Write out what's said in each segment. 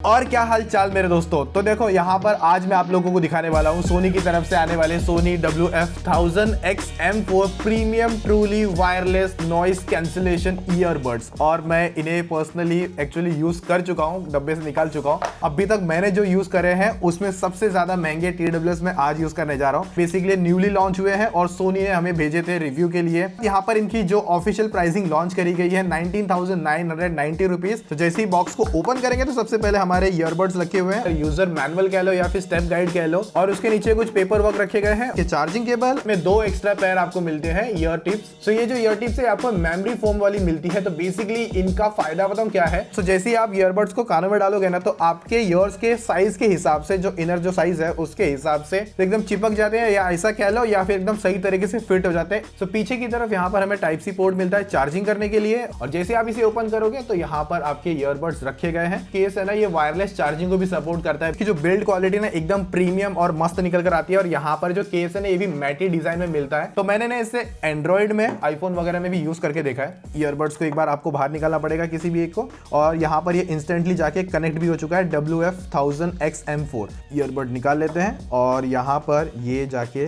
और क्या हाल चाल मेरे दोस्तों। तो देखो यहाँ पर आज मैं आप लोगों को दिखाने वाला हूँ सोनी की तरफ से आने वाले Sony WF-1000X-M4 premium truly wireless noise cancellation earbuds. और मैं इन्हें पर्सनली एक्चुअली यूज कर चुका हूँ, डब्बे से निकाल चुका हूँ। अभी तक मैंने जो यूज करे हैं उसमें सबसे ज्यादा महंगे TWS में आज यूज करने जा रहा हूँ। बेसिकली न्यूली लॉन्च हुए हैं और सोनी ने हमें भेजे थे रिव्यू के लिए। यहाँ पर इनकी जो ऑफिशियल प्राइसिंग लॉन्च करी गई है 19,990 रुपीज। तो जैसे ही बॉक्स को ओपन करेंगे तो सबसे पहले हमारे ईयरबड्स रखे हुए हैं, यूजर मैनुअल कह लो या फिर स्टेप गाइड कह लो, और उसके नीचे कुछ पेपर वर्क रखे गए हैं। ये चार्जिंग केबल में 2 एक्स्ट्रा पेयर आपको मिलते हैं ईयर टिप्स। सो ये जो ईयर टिप्स है आपको मेमोरी फोम वाली मिलती है। तो बेसिकली इनका फायदा बताऊं क्या है। सो जैसे ही आप ईयरबड्स को कानों में डालोगे ना तो आपके ईयर्स के साइज के हिसाब से, जो इनर जो साइज है उसके हिसाब से तो एकदम चिपक जाते हैं, या ऐसा कह लो, या फिर एकदम सही तरीके से फिट हो जाते हैं। सो पीछे की तरफ यहाँ पर हमें टाइप सी पोर्ट मिलता है चार्जिंग करने के लिए। और जैसे आप इसे ओपन करोगे तो यहाँ पर आपके ईयरबड्स रखे गए हैं। केस है ना, ये वायरलेस चार्जिंग को भी सपोर्ट करता है। कि जो बिल्ड क्वालिटी ना एकदम प्रीमियम और मस्त निकल कर आती है। और यहाँ पर जो केस है ना ये भी मैटी डिजाइन में मिलता है। तो मैंने ना इसे एंड्रॉइड में, आईफोन वगैरह में भी यूज करके देखा है। ईयरबड्स को एक बार आपको बाहर निकालना पड़ेगा किसी भी एक को, और यहाँ पर ये इंस्टेंटली जाके कनेक्ट भी हो चुका है। WF-1000X-M4 ईयरबड निकाल लेते हैं और यहाँ पर ये जाके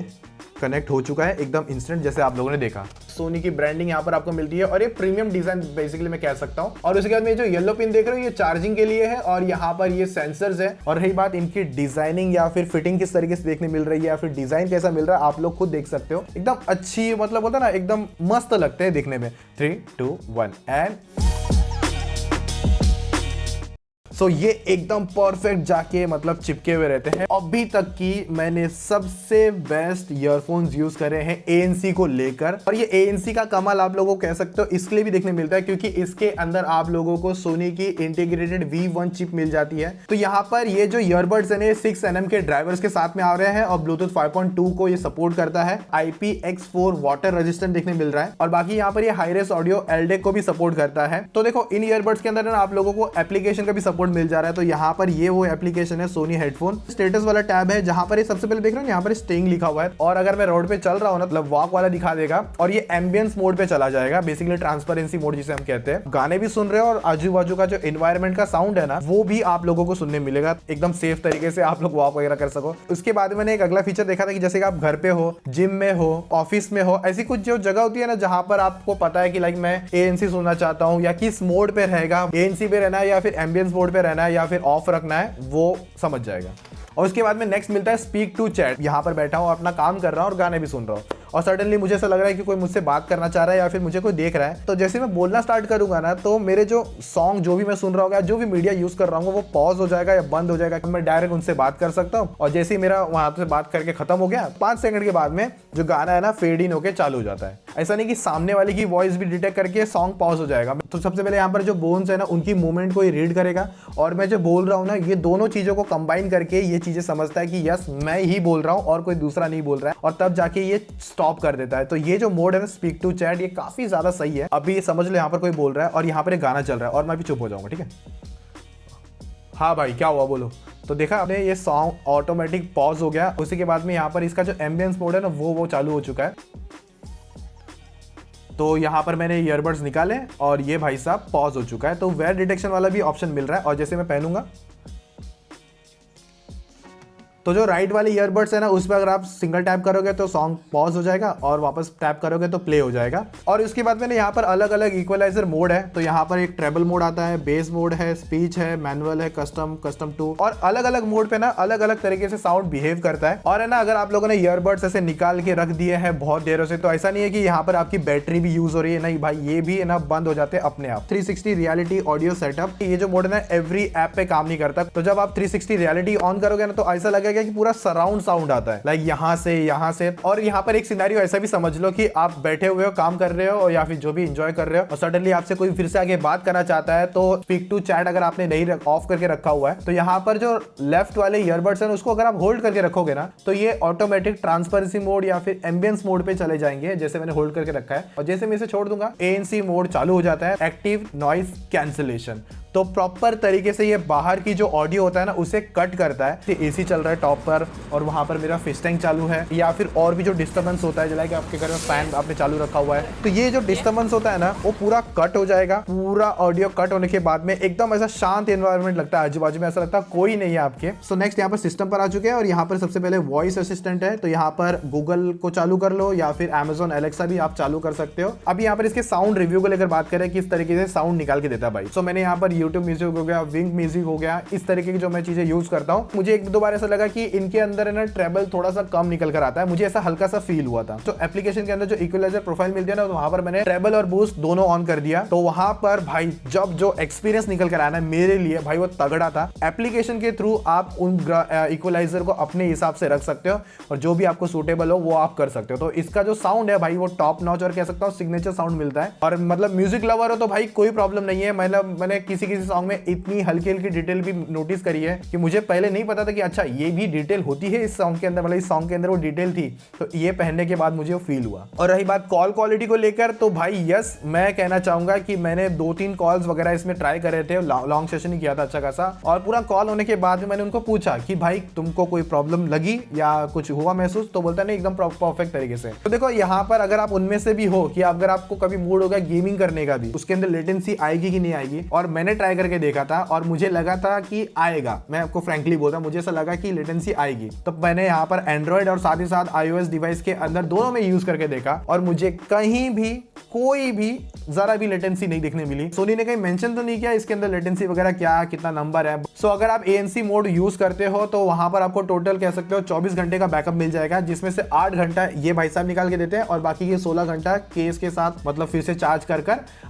कनेक्ट हो चुका है एकदम इंस्टेंट, जैसे आप लोगों ने देखा। सोनी की ब्रांडिंग यहाँ पर आपको मिलती है और ये प्रीमियम डिजाइन बेसिकली मैं कह सकता हूँ। और उसके बाद में जो येलो पिन देख रहे हो ये चार्जिंग के लिए है, और यहाँ पर ये सेंसर्स है। और रही बात इनकी डिजाइनिंग या फिर फिटिंग किस तरीके से देखने मिल रही है या फिर डिजाइन कैसा मिल रहा है, आप लोग खुद देख सकते हो। एकदम अच्छी, मतलब होता है ना, एकदम मस्त लगते हैं देखने में। 3, 2, 1 एंड सो ये एकदम परफेक्ट जाके मतलब चिपके हुए रहते हैं। अभी तक की मैंने सबसे बेस्ट ईयरफोन्स यूज करे हैं ANC को लेकर। और ये ANC का कमाल आप लोगों को कह सकते हो इसके लिए भी देखने मिलता है क्योंकि इसके अंदर आप लोगों को सोनी की इंटीग्रेटेड V1 चिप मिल जाती है। तो यहाँ पर ये जो ईयरबड्स है 6 nm के ड्राइवर्स के साथ में आ रहे हैं और ब्लूटूथ 5.2 को ये सपोर्ट करता है। IPX4 वाटर रेजिस्टेंट देखने मिल रहा है। और बाकी यहाँ पर ये हाई रेस ऑडियो LDAC को भी सपोर्ट करता है। तो देखो इन ईयरबड्स के अंदर आप लोगों को एप्लीकेशन का भी सपोर्ट मिल जा रहा है। तो यहाँ पर ये वो एप्लीकेशन है सोनी हेडफोन स्टेटस वाला टैब है, जहां पर ये सबसे पहले देख रहे हो यहाँ पर स्टेइंग लिखा हुआ है। और अगर मैं रोड पे चल रहा हूँ ना, मतलब वॉक वाला दिखा देगा। और ये एम्बियंस मोड पे चला जाएगा, बेसिकली ट्रांसपेरेंसी मोड जिसे हम कहते हैं। गाने भी सुन रहे हो और आजू बाजू का जो एनवायरमेंट का साउंड है ना वो भी आप लोगों को सुनने मिलेगा। एकदम सेफ तरीके से आप लोग वॉक वगैरह कर सको। उसके बाद मैंने एक अगला फीचर देखा था कि जैसे कि आप घर पे हो, जिम में हो, ऑफिस में हो, ऐसी कुछ जो जगह होती है ना जहां पर आपको पता है कि लाइक मैं ANC सुनना चाहता हूँ, या किस मोड पे रहेगा, ANC पे रहना है या फिर एम्बियंस मोड पे रहना है या फिर ऑफ रखना है, वो समझ जाएगा। और उसके बाद में नेक्स्ट मिलता है स्पीक टू चैट। यहाँ पर बैठा हूँ, अपना काम कर रहा हूँ और गाने भी सुन रहा हूँ, और सडनली मुझे ऐसा लग रहा है कि कोई मुझसे बात करना चाह रहा है या फिर मुझे कोई देख रहा है। तो जैसे मैं बोलना स्टार्ट करूंगा ना तो मेरे जो सॉन्ग जो भी मैं सुन रहा हूँ, जो भी मीडिया यूज कर रहा हूँ, वो पॉज हो जाएगा या बंद हो जाएगा। मैं डायरेक्ट उनसे बात कर सकता हूँ। और जैसे ही मेरा वहां से बात करके खत्म हो गया, 5 सेकंड के बाद में जो गाना है ना फेड इन होकर चालू हो जाता है। ऐसा नहीं कि सामने वाले की वॉइस भी डिटेक्ट करके सॉन्ग पॉज हो जाएगा। तो सबसे पहले यहाँ पर जो बोन्स है ना उनकी मूवमेंट को ये रीड करेगा, और मैं जो बोल रहा हूँ ना ये दोनों चीजों को कंबाइन करके ये चीजें समझता है कि यस मैं ही बोल रहा हूँ और कोई दूसरा नहीं बोल रहा है, और तब जाके ये स्टॉप कर देता है। तो ये जो मोड है ना स्पीक टू चैट, ये काफी ज्यादा सही है। अभी ये समझ लो यहाँ पर कोई बोल रहा है और यहाँ पर एक गाना चल रहा है और मैं भी चुप हो जाऊंगा, ठीक है। हाँ भाई क्या हुआ बोलो। तो देखा आपने ये सॉन्ग ऑटोमेटिक पॉज हो गया। उसी के बाद में यहाँ पर इसका जो एम्बियंस मोड है ना वो चालू हो चुका है। तो यहाँ पर मैंने ईयरबड्स निकाले और ये भाई साहब पॉज हो चुका है। तो वेयर डिटेक्शन वाला भी ऑप्शन मिल रहा है। और जैसे मैं पहनूंगा तो जो राइट वाले ईयरबड्स है ना उस पर अगर आप सिंगल टैप करोगे तो सॉन्ग पॉज हो जाएगा, और वापस टैप करोगे तो प्ले हो जाएगा। और उसके बाद मैंने यहाँ पर अलग अलग इक्वलाइजर मोड है। तो यहाँ पर एक ट्रेबल मोड आता है, बेस मोड है, स्पीच है, मैनुअल है, कस्टम 2, और अलग अलग मोड पे ना अलग अलग तरीके से साउंड बिहेव करता है। और है ना अगर आप लोगों ने ईयरबड्स ऐसे निकाल के रख दिए हैं बहुत देरों से, तो ऐसा नहीं है कि यहाँ पर आपकी बैटरी भी यूज हो रही है, नहीं भाई, ये भी है ना बंद हो जाते हैं अपने आप। 360 रियलिटी ऑडियो सेटअप, ये जो मोड है ना एवरी ऐप पे काम नहीं करता। तो जब आप 360 रियलिटी ऑन करोगे ना तो ऐसा लगेगा कि पूरा सराउंड साउंड आता है, लाइक यहाँ से। और यहाँ पर एक सिनेरियो ऐसा भी समझ लो कि आप बैठे हुए हो, काम कर रहे हो, और या फिर जो भी एंजॉय कर रहे हो, और सडनली आपसे कोई फिर से आगे बात करना चाहता है। तो स्पीक टू चैट अगर आपने नहीं ऑफ करके रखा हुआ है तो यहाँ पर जो लेफ्ट वाले ईयरबड्स हैं उसको अगर आप होल्ड करके रखोगे ना तो ये ऑटोमेटिक ट्रांसपेरेंसी मोड या फिर एम्बियंस मोड पे चले जाएंगे, जैसे मैंने होल्ड करके रखा है। और जैसे मैं इसे छोड़ दूंगा ANC मोड चालू हो जाता है, एक्टिव नॉइस कैंसिलेशन। तो प्रॉपर तरीके से ये बाहर की जो ऑडियो होता है ना उसे कट करता है। एसी चल रहा है टॉप पर और वहां पर मेरा फिश टैंक चालू है, या फिर और भी जो डिस्टर्बेंस होता है, जैसे कि आपके घर में फैन आपने चालू रखा हुआ है, तो ये जो डिस्टर्बेंस होता है ना वो पूरा कट हो जाएगा। पूरा ऑडियो कट होने के बाद में एकदम ऐसा शांत एनवायरनमेंट लगता है, आजू बाजू में ऐसा लगता है कोई नहीं है आपके। सो नेक्स्ट यहाँ पर सिस्टम पर आ चुके हैं और यहाँ पर सबसे पहले वॉइस असिस्टेंट है, तो यहाँ पर गूगल को चालू कर लो या फिर Amazon Alexa भी आप चालू कर सकते हो। अभी यहाँ पर इसके साउंड रिव्यू को लेकर बात करें किस तरीके से साउंड निकाल के देता है भाई। सो मैंने यहाँ पर YouTube म्यूजिक हो गया, विंक म्यूजिक हो गया, इस तरीके की जो मैं चीजें यूज करता हूँ। मुझे एक दो बार ऐसा लगा कि इनके अंदर है ना ट्रेबल थोड़ा सा कम निकल कर आता है, मुझे ऐसा हल्का सा फील हुआ था। तो एप्लीकेशन के अंदर जो इक्वलाइजर प्रोफाइल मिलती है ना, तो वहां पर मैंने ट्रेबल और बूस्ट दोनों ऑन कर दिया, तो वहां पर भाई जब जो एक्सपीरियंस निकल कर आया ना मेरे लिए भाई वो तगड़ा था। एप्लीकेशन के थ्रू आप उन इक्वलाइजर को अपने हिसाब से रख सकते हो और जो भी आपको सूटेबल हो वो आप कर सकते हो। तो इसका जो साउंड है भाई वो टॉप नॉच और कह सकता हूँ सिग्नेचर साउंड मिलता है। और मतलब म्यूजिक लवर हो तो भाई कोई प्रॉब्लम नहीं है। मैंने किसी सॉन्ग में इतनी हल्की हल्की डिटेल भी नोटिस करी है कि मुझे पहले नहीं पता था कि अच्छा ये भी डिटेल होती है इस सॉन्ग के अंदर, मतलब इस सॉन्ग के अंदर वो डिटेल थी, तो ये पहनने के बाद मुझे वो फील हुआ। और रही बात कॉल क्वालिटी को लेकर, तो भाई यस मैं कहना चाहूंगा कि मैंने 2-3 कॉल्स वगैरह इसमें ट्राई करे थे, लॉन्ग सेशन ही किया था अच्छा खासा, और पूरा कॉल होने के बाद में मैंने उनको पूछा कि भाई तुमको कोई प्रॉब्लम लगी या कुछ हुआ महसूस, तो बोलता नहीं एकदम परफेक्ट तरीके से। तो देखो यहाँ पर अगर आप उनमें से भी हो कि अगर आपको कभी मूड हो गया गेमिंग करने का भी, उसके अंदर लेटेंसी आएगी कि नहीं आएगी, और मैंने ट्राई करके देखा था और मुझे लगा था कि आएगा, मैं आपको फ्रैंकली बोलता मुझे ऐसा लगा कि लेटेंसी आएगी। तो मैंने यहाँ पर एंड्रॉइड और साथ ही साथ iOS डिवाइस के अंदर दोनों में यूज करके देखा और मुझे कहीं भी कोई भी जरा भी लेटेंसी नहीं देखने मिली। सोनी ने कहीं मेंशन तो नहीं किया इसके अंदर लेटेंसी वगैरह क्या कितना नंबर है। सो अगर आप ANC मोड यूज करते हो तो वहां पर आपको टोटल कह सकते हो 24 घंटे का बैकअप मिल जाएगा, जिसमें से 8 घंटा ये भाई साहब निकाल के देते हैं और बाकी के 16 घंटा केस के साथ मतलब फिर से चार्ज कर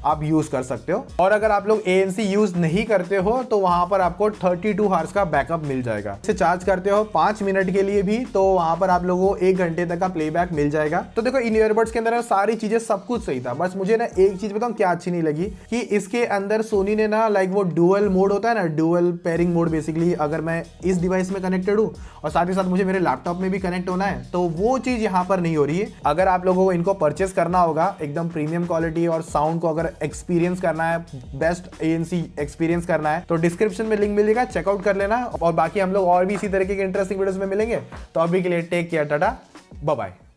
आप यूज कर सकते हो। और अगर आप लोग ANC यूज नहीं करते हो तो वहां पर आपको 32 आवर्स का बैकअप मिल जाएगा। इसे चार्ज करते हो 5 मिनट के लिए भी तो वहां पर आप लोगों को 1 घंटे तक का प्लेबैक मिल जाएगा। तो देखो इन ईयरबड्स के अंदर सारी चीजें सब कुछ सही था, बस मुझे ना एक चीज बताऊं क्या अच्छी नहीं लगी कि इसके अंदर सोनी ने ना लाइक वो डुअल मोड होता है ना, डुअल पेयरिंग मोड, बेसिकली अगर मैं इस डिवाइस में कनेक्टेड हूं और साथ ही साथ मुझे मेरे लैपटॉप में भी कनेक्ट होना है तो वो चीज यहां पर नहीं हो रही है। अगर आप लोगों को इनको परचेस करना होगा एकदम प्रीमियम क्वालिटी और साउंड को अगर एक्सपीरियंस करना है, बेस्ट ANC एक्सपीरियंस करना है, तो डिस्क्रिप्शन में लिंक मिलेगा, चेकआउट कर लेना। और बाकी हम लोग और भी इसी तरीके के इंटरेस्टिंग वीडियोस में मिलेंगे। तो अभी के लिए take care, tata, bye bye.